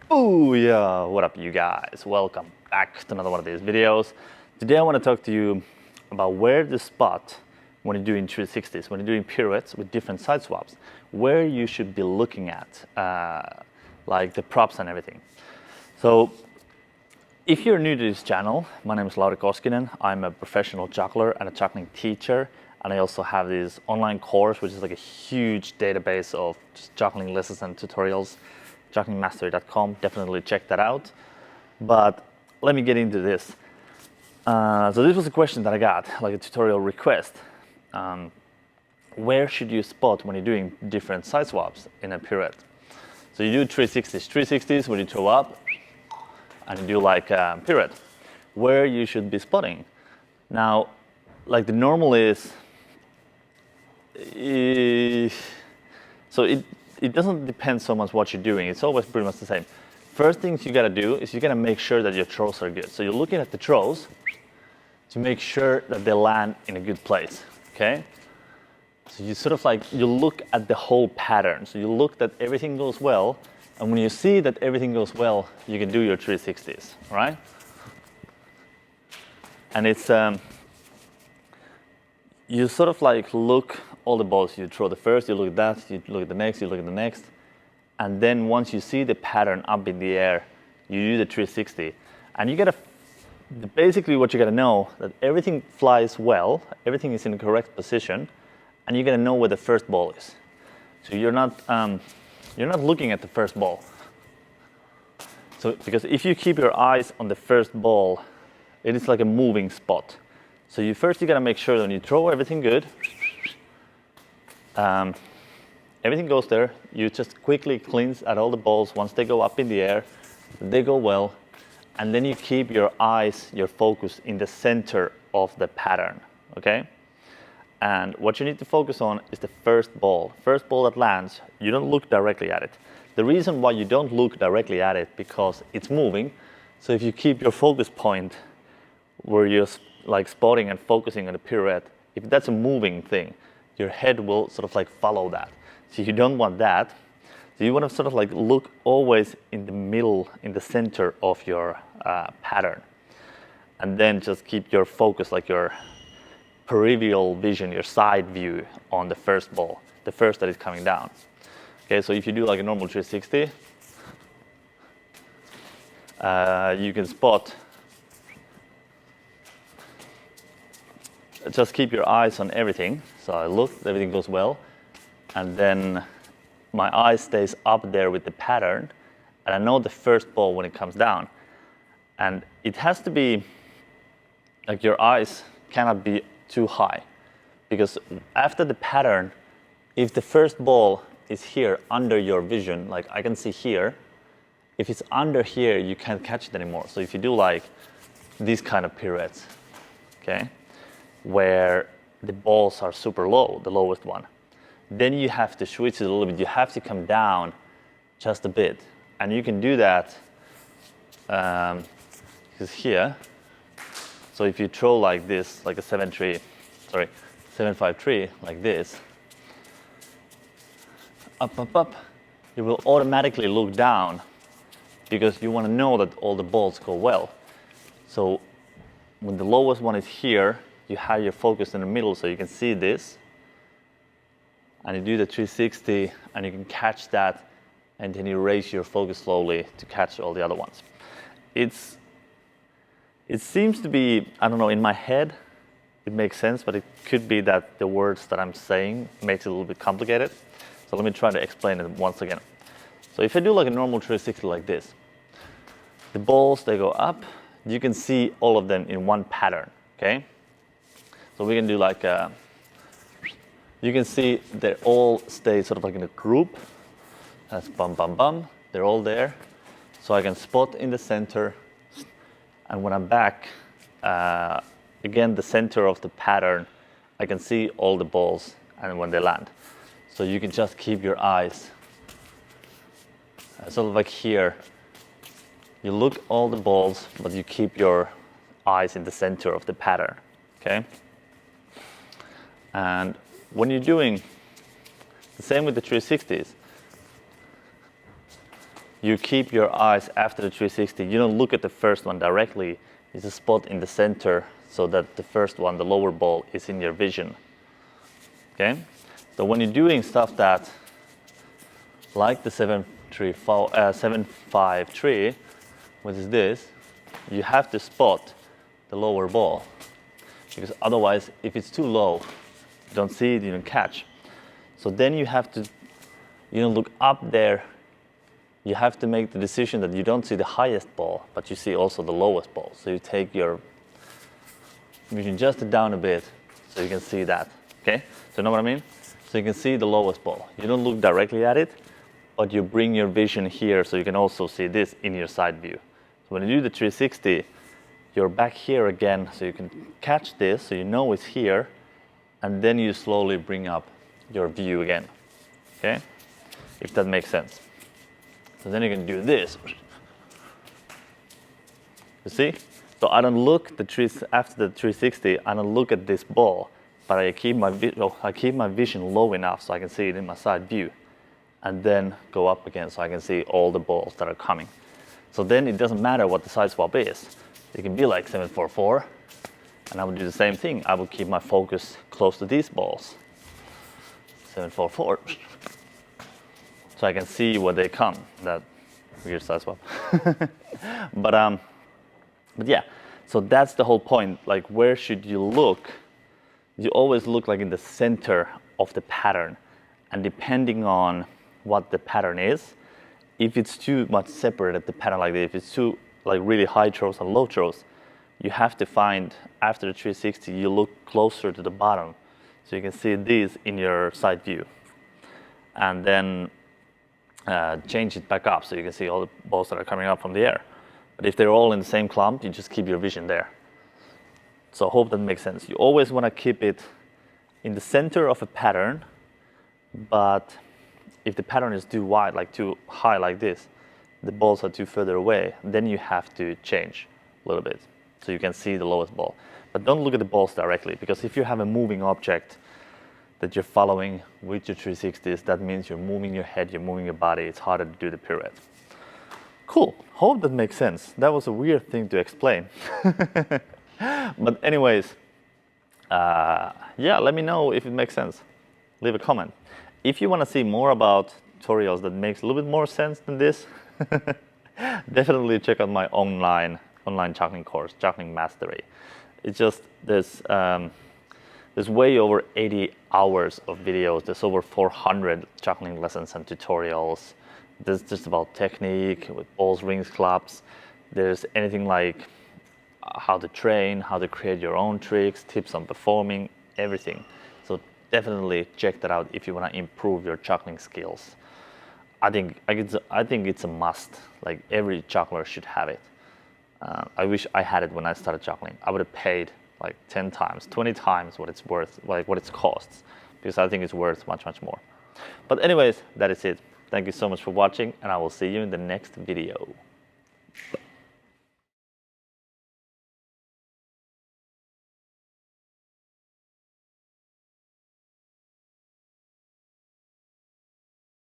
Booyah! What up, you guys? Welcome back to another one of these videos. Today I want to talk to you about where to spot when you're doing 360s, when you're doing pirouettes with different side swaps, where you should be looking at, like the props and everything. So, if you're new to this channel, my name is Lauri Koskinen. I'm a professional juggler and a juggling teacher, and I also have this online course, which is like a huge database of just juggling lessons and tutorials. JugglingMastery.com, definitely check that out. But let me get into this. So this was a question that I got, like a tutorial request. Where should you spot when you're doing different side swaps in a pirouette? So you do 360s. 360s when you throw up and you do like a pirouette. Where you should be spotting. Now, like the normal is, so it doesn't depend so much what you're doing. It's always pretty much the same. First things you gotta do is you gotta make sure that your throws are good. So you're looking at the throws to make sure that they land in a good place, okay? So you sort of like, you look at the whole pattern. So you look that everything goes well, and when you see that everything goes well, you can do your 360s, right? And it's, you sort of like look all the balls. You throw the first, you look at that, you look at the next, you look at the next. And then once you see the pattern up in the air, you do the 360. And you gotta, basically what you gotta know, that everything flies well, everything is in the correct position, and you gotta know where the first ball is. So you're not looking at the first ball. So, because if you keep your eyes on the first ball, it is like a moving spot. So you gotta make sure that when you throw everything good, everything goes there. You just quickly cleanse at all the balls once they go up in the air, they go well, and then you keep your eyes, your focus in the center of the pattern, okay? And what you need to focus on is the first ball that lands. You don't look directly at it. The reason why you don't look directly at it, because it's moving. So if you keep your focus point where you're like spotting and focusing on the pirouette, if that's a moving thing, your head will sort of like follow that. So you don't want that. So you want to sort of like look always in the middle, in the center of your pattern. And then just keep your focus, like your peripheral vision, your side view on the first ball, the first that is coming down. Okay, so if you do like a normal 360, you can spot. Just keep your eyes on everything. So I look, everything goes well, and then my eye stays up there with the pattern, and I know the first ball when it comes down. And it has to be, like your eyes cannot be too high, because after the pattern, if the first ball is here under your vision, like I can see here, if it's under here, you can't catch it anymore. So if you do like these kind of pirouettes, okay, where the balls are super low, the lowest one, then you have to switch it a little bit. You have to come down just a bit. And you can do that because here, so if you throw like this, like a 7-5-3, like this, up, you will automatically look down because you want to know that all the balls go well. So when the lowest one is here, you have your focus in the middle so you can see this. And you do the 360 and you can catch that, and then you raise your focus slowly to catch all the other ones. It seems to be, I don't know, in my head, it makes sense, but it could be that the words that I'm saying makes it a little bit complicated. So let me try to explain it once again. So if I do like a normal 360 like this, the balls, they go up. You can see all of them in one pattern, okay? So we can do like you can see they all stay sort of like in a group. That's bum, bum, bum. They're all there. So I can spot in the center. And when I'm back, again, the center of the pattern, I can see all the balls and when they land. So you can just keep your eyes sort of like here. You look all the balls, but you keep your eyes in the center of the pattern, okay? And when you're doing the same with the 360s, you keep your eyes after the 360. You don't look at the first one directly. It's a spot in the center so that the first one, the lower ball, is in your vision. Okay? So when you're doing stuff that, like the 7-5-3, which is this, you have to spot the lower ball. Because otherwise, if it's too low, you don't see it, you don't catch. So then you have to, look up there. You have to make the decision that you don't see the highest ball, but you see also the lowest ball. So you take you can adjust it down a bit so you can see that. Okay? So you know what I mean? So you can see the lowest ball. You don't look directly at it, but you bring your vision here so you can also see this in your side view. So when you do the 360, you're back here again, so you can catch this, so you know it's here, and then you slowly bring up your view again. Okay? If that makes sense. So then you can do this. You see? So I don't look after the 360. I don't look at this ball, but I keep my vision low enough so I can see it in my side view, and then go up again so I can see all the balls that are coming. So then it doesn't matter what the side swap is. It can be like 7-4-4, and I would do the same thing. I would keep my focus close to these balls. 7-4-4. So I can see where they come. That weird side swap. But yeah, so that's the whole point. Like, where should you look? You always look like in the center of the pattern, and depending on what the pattern is, if it's too much separated, the pattern like this, if it's too like really high throws and low throws, you have to find after the 360, you look closer to the bottom, so you can see these in your side view, and then change it back up so you can see all the balls that are coming up from the air. But if they're all in the same clump, you just keep your vision there. So I hope that makes sense. You always want to keep it in the center of a pattern, but if the pattern is too wide, like too high like this, the balls are too further away, then you have to change a little bit so you can see the lowest ball. But don't look at the balls directly, because if you have a moving object that you're following with your 360s, that means you're moving your head, you're moving your body. It's harder to do the pirouette. Cool. Hope that makes sense. That was a weird thing to explain. But anyways, yeah, let me know if it makes sense. Leave a comment. If you want to see more about tutorials that makes a little bit more sense than this, definitely check out my online juggling course, Juggling Mastery. It's just there's way over 80 hours of videos. There's over 400 juggling lessons and tutorials. There's just about technique with balls, rings, clubs. There's anything like how to train, how to create your own tricks, tips on performing, everything. So definitely check that out if you want to improve your juggling skills. I think it's a must. Like, every juggler should have it. I wish I had it when I started juggling. I would have paid like 10 times, 20 times what it's worth, like what it costs, because I think it's worth much, much more. But anyways, that is it. Thank you so much for watching, and I will see you in the next video. Bye.